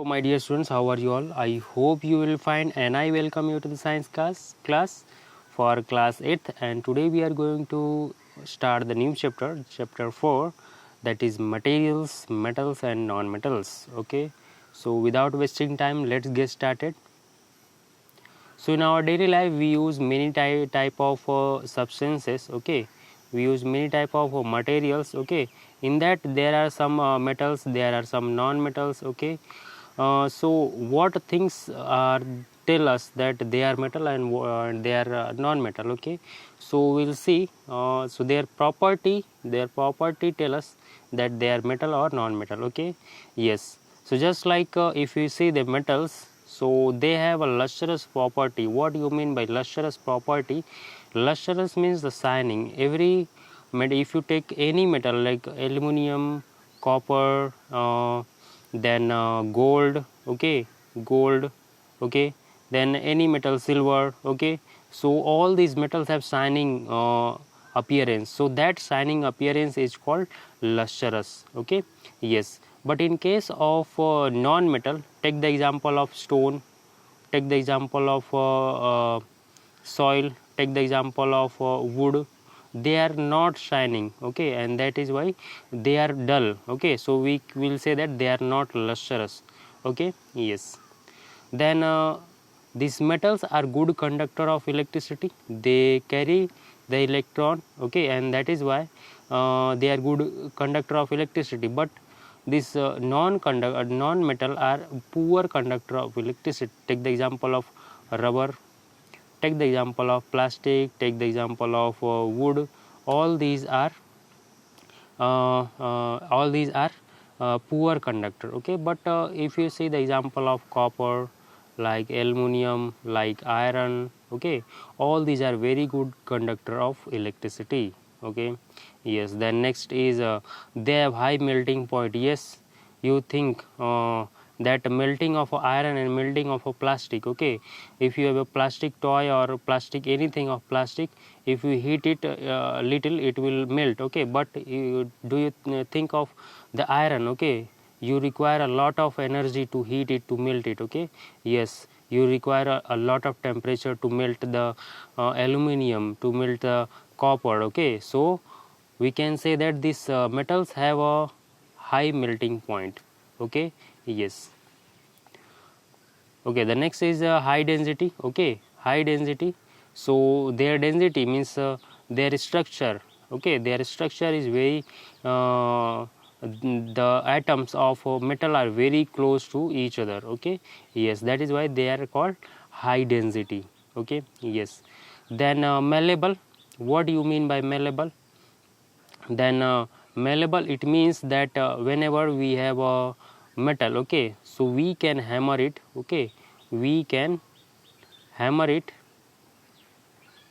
So my dear students, how are you all? I hope you will fine, and I welcome you to the science class for class 8th, and today we are going to start the new chapter 4, that is materials, metals and non-metals. Okay, so without wasting time, let's get started. So in our daily life we use many type of substances. Okay, we use many type of materials. Okay, in that there are some metals, there are some non-metals. Okay, so what things are tell us that they are metal and they are non-metal? Okay, so we'll see. So their property tell us that they are metal or non-metal. Okay, yes. So just like if you see the metals, so they have a lustrous property. What do you mean by lustrous property? Lustrous means the shining. If you take any metal like aluminum, copper, then gold, okay, gold, okay, then any metal, silver, okay. So all these metals have shining appearance. So that shining appearance is called lustrous. Okay, yes. But in case of non-metal, take the example of stone, take the example of soil, take the example of wood. They are not shining. Okay, and that is why they are dull. Okay, so we will say that they are not lustrous. Okay, yes. Then these metals are good conductor of electricity. They carry the electron. Okay, and that is why they are good conductor of electricity. But this non-metal are poor conductor of electricity. Take the example of rubber, take the example of plastic, take the example of wood. All these are poor conductor. Okay, but if you see the example of copper, like aluminum, like iron, okay, all these are very good conductor of electricity. Okay, yes. Then next is they have high melting point. Yes, you think that melting of iron and melting of a plastic. Okay, if you have a plastic toy or plastic anything of plastic, if you heat it little, it will melt. Okay, but do you think of the iron? Okay, you require a lot of energy to heat it, to melt it. Okay, yes, you require a lot of temperature to melt the aluminum, to melt the copper. Okay, so we can say that these metals have a high melting point. Okay, yes. Okay, the next is high density. Okay, high density. So their density means their structure. Okay, their structure is very the atoms of metal are very close to each other. Okay, yes, that is why they are called high density. Okay, yes. Then malleable. What do you mean by malleable? Then malleable, it means that whenever we have a metal, okay, so we can hammer it. Okay, we can hammer it.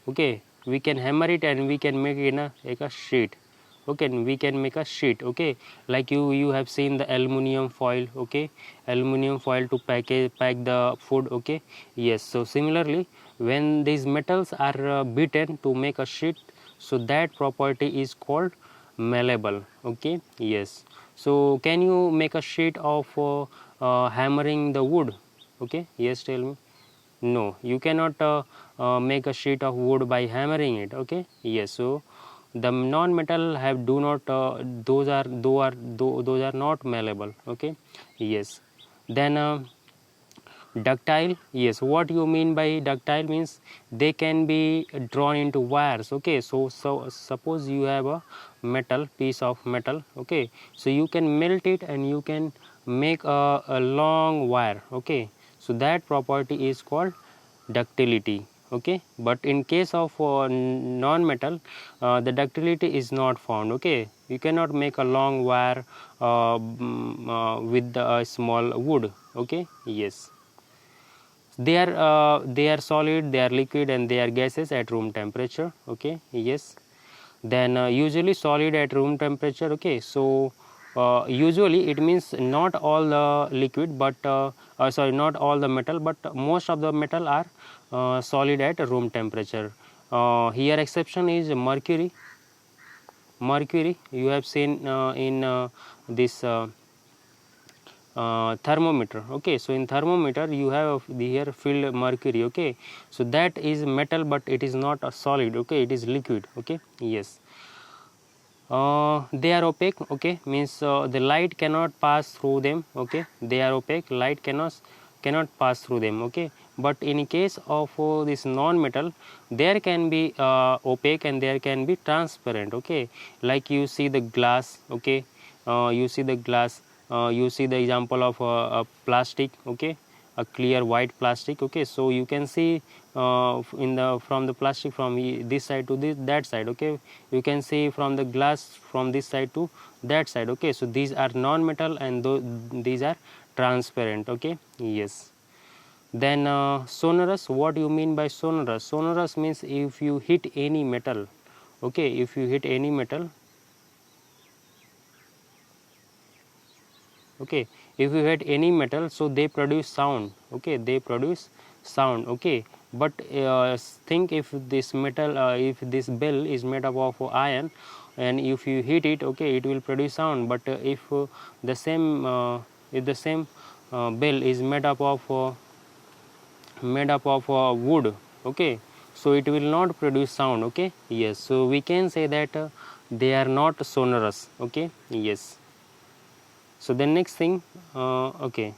Okay, we can hammer it and we can make it like a sheet. Okay, and we can make a sheet. Okay, like you have seen the aluminum foil. Okay, aluminum foil to pack the food. Okay, yes. So similarly, when these metals are beaten to make a sheet, so that property is called malleable. Okay, yes. So can you make a sheet of hammering the wood? Okay, yes, tell me. No, you cannot make a sheet of wood by hammering it. Okay, yes. So the non-metal have do not those are not malleable. Okay, yes. Then ductile. Yes, what you mean by ductile means they can be drawn into wires. Okay, so suppose you have a piece of metal. Okay, so you can melt it and you can make a long wire. Okay, so that property is called ductility. Okay, but in case of non-metal, the ductility is not found. Okay, you cannot make a long wire with a small wood. Okay, yes. They are solid, they are liquid, and they are gases at room temperature. Okay, yes. Then usually solid at room temperature. Okay, so usually it means not all the liquid, but not all the metal, but most of the metal are solid at room temperature. Here exception is mercury. Mercury, you have seen in this thermometer. Okay, so in thermometer you have here filled mercury. Okay, so that is metal, but it is not a solid. Okay, it is liquid. Okay, yes. They are opaque. Okay, means the light cannot pass through them. Okay, they are opaque, light cannot pass through them. Okay, but in case of this non-metal, there can be opaque and there can be transparent. Okay, like you see the glass. Okay, you see the glass, you see the example of a plastic. Okay, a clear white plastic. Okay, so you can see in the from the plastic from this side to that side. Okay, you can see from the glass from this side to that side. Okay, so these are non-metal and these are transparent. Okay, yes. Then sonorous, what you mean by sonorous? Sonorous means if you hit any metal. Okay, if you hit any metal. Okay, if you hit any metal, so they produce sound. Okay, they produce sound. Okay, but think if this metal, if this bell is made up of iron, and if you hit it, okay, it will produce sound. But if the same bell is made up of wood, okay, so it will not produce sound. Okay, yes, so we can say that they are not sonorous. Okay, yes. So the next thing, okay,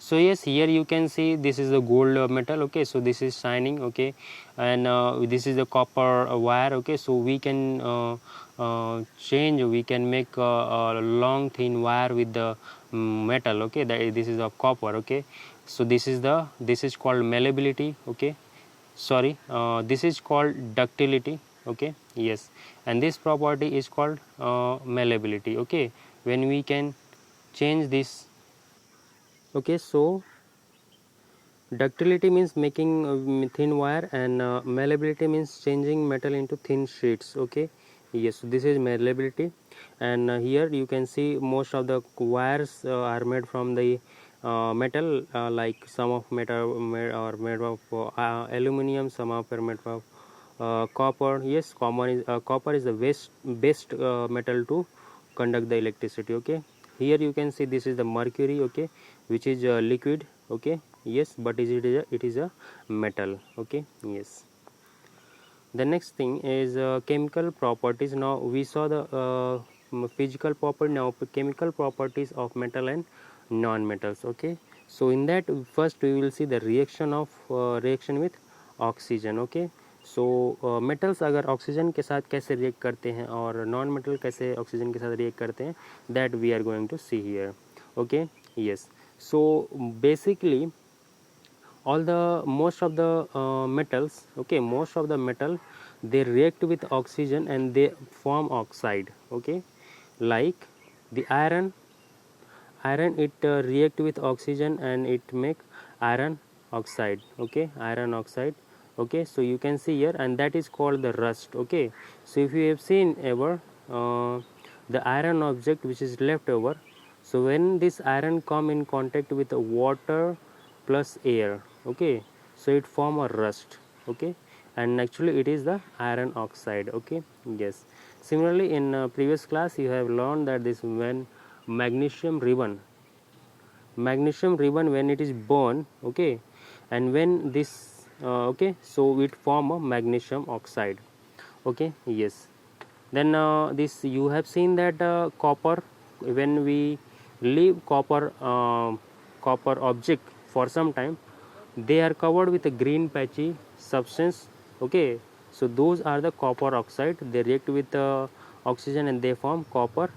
so yes, here you can see this is the gold metal. Okay, so this is shining. Okay, and this is the copper wire. Okay, so we can change, we can make a long thin wire with the metal. Okay, that this is of copper. Okay, so this is called malleability. Okay, sorry, this is called ductility. Okay, yes, and this property is called malleability. Okay, when we can change this. Okay, so ductility means making thin wire, and malleability means changing metal into thin sheets. Okay, yes, so this is malleability. And here you can see most of the wires are made from the metal, like some of metal are made of aluminum, some of are made of copper. Yes, copper is the best metal to conduct the electricity. Okay, here you can see this is the mercury. Okay, which is liquid. Okay, yes, but it is a metal. Okay, yes. The next thing is chemical properties. Now we saw the physical property. Now chemical properties of metal and non-metals. Okay, so in that first we will see the reaction with oxygen. Okay, so metals अगर oxygen के साथ कैसे react करते हैं और non metal कैसे oxygen के साथ रिएक्ट करते हैं, that we are going to see here. Okay, yes. So basically all the most of the metals, okay, most of the metal, they react with oxygen and they form oxide. Okay, like the iron it react with oxygen and it make iron oxide. Okay, iron oxide. Okay, so you can see here, and that is called the rust. Okay, so if you have seen ever the iron object which is left over, so when this iron come in contact with the water plus air, okay, so it form a rust. Okay, and actually it is the iron oxide. Okay, yes. Similarly, in previous class you have learned that this when magnesium ribbon when it is burned, okay, and when this okay, so it form a magnesium oxide. Okay, yes. Then this you have seen that copper, when we leave copper object for some time, they are covered with a green patchy substance. Okay, so those are the copper oxide. They react with oxygen and they form copper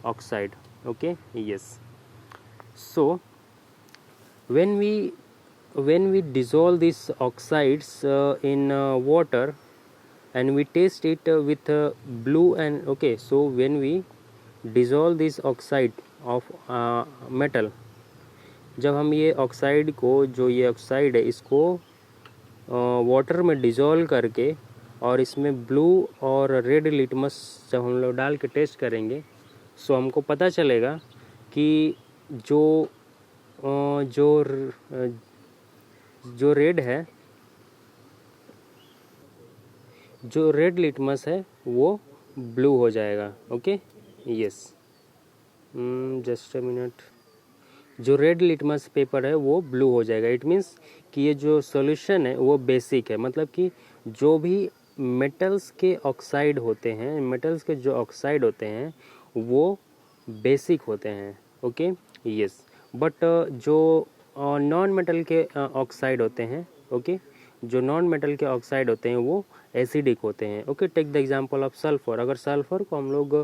oxide. Okay, yes. So when we dissolve these oxides in water and we taste it with blue and okay, so when we dissolve this oxide of metal, जब हम ये oxide को, जो ये oxide है, इसको water में dissolve करके और इसमें ब्लू और रेड लिटमस जब हम लोग डाल के टेस्ट करेंगे, सो हमको पता चलेगा कि जो जो जो रेड है, जो रेड लिटमस है वो ब्लू हो जाएगा. Okay, yes, just a minute. जो रेड लिटमस पेपर है वो ब्लू हो जाएगा। इट मीन्स कि ये जो सॉल्यूशन है वो बेसिक है, मतलब कि जो भी मेटल्स के ऑक्साइड होते हैं, मेटल्स के जो ऑक्साइड होते हैं वो बेसिक होते हैं। Okay, yes. बट जो नॉन मेटल के ऑक्साइड होते हैं, ओके, जो नॉन मेटल के ऑक्साइड होते हैं वो एसिडिक होते हैं। Okay, take the example of sulphur. अगर सल्फर को हम लोग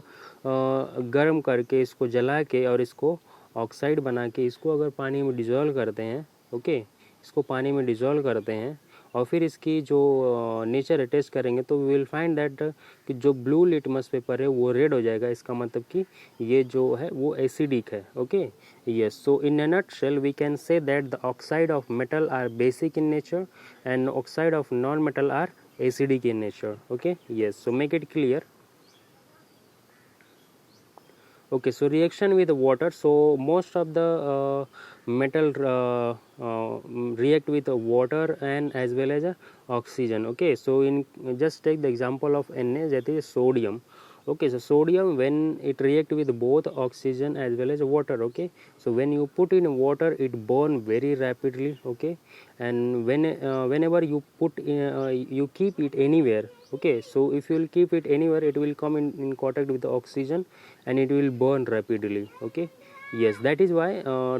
गर्म करके, इसको जला के और इसको ऑक्साइड बना के इसको अगर पानी में डिज़ोल्व करते हैं, ओके, इसको पानी में डिज़ोल्व करते हैं और फिर इसकी जो नेचर है टेस्ट करेंगे, तो वी विल फाइंड दैट कि जो ब्लू लिटमस पेपर है वो रेड हो जाएगा। इसका मतलब कि ये जो है वो एसिडिक है। Okay, yes. So in a nutshell we can say that the oxide of metal are basic in nature and oxide of non-metal are acidic in nature. Okay, yes. So make it clear. Okay, so reaction with water. So most of the metal react with water and as well as oxygen. Okay, so in just take the example of Na, that is sodium. Okay, so sodium, when it react with both oxygen as well as water, okay, so when you put in water it burn very rapidly. Okay, and whenever you put you keep it anywhere, okay, so if you will keep it anywhere it will come in contact with the oxygen and it will burn rapidly. Okay, yes, that is why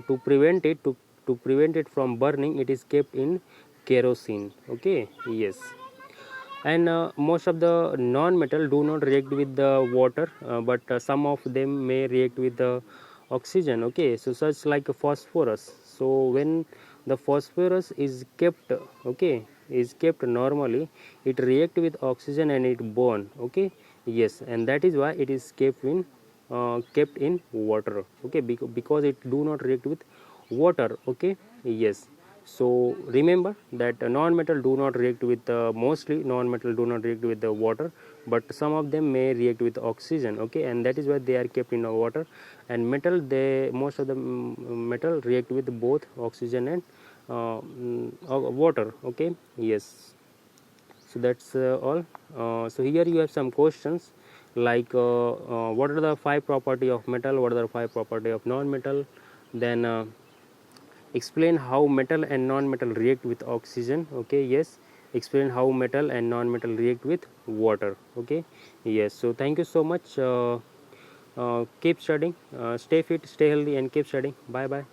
to prevent it from burning, it is kept in kerosene. Okay, yes. And most of the non-metal do not react with the water, but some of them may react with the oxygen. Okay, so such like phosphorus. So when the phosphorus is kept, okay, is kept normally, it react with oxygen and it burn. Okay, yes, and that is why it is kept in water. Okay, because it do not react with water. Okay, yes. So remember that non-metal do not react with mostly non-metal do not react with the water, but some of them may react with oxygen. Okay, and that is why they are kept in the water. And metal, they most of the metal react with both oxygen and water. Okay, yes. So that's all. So here you have some questions like what are the 5 property of metal, what are the 5 property of non-metal, then explain how metal and non-metal react with oxygen. Okay, yes, explain how metal and non-metal react with water. Okay, yes. So thank you so much. Keep studying, stay fit, stay healthy, and keep studying. Bye bye.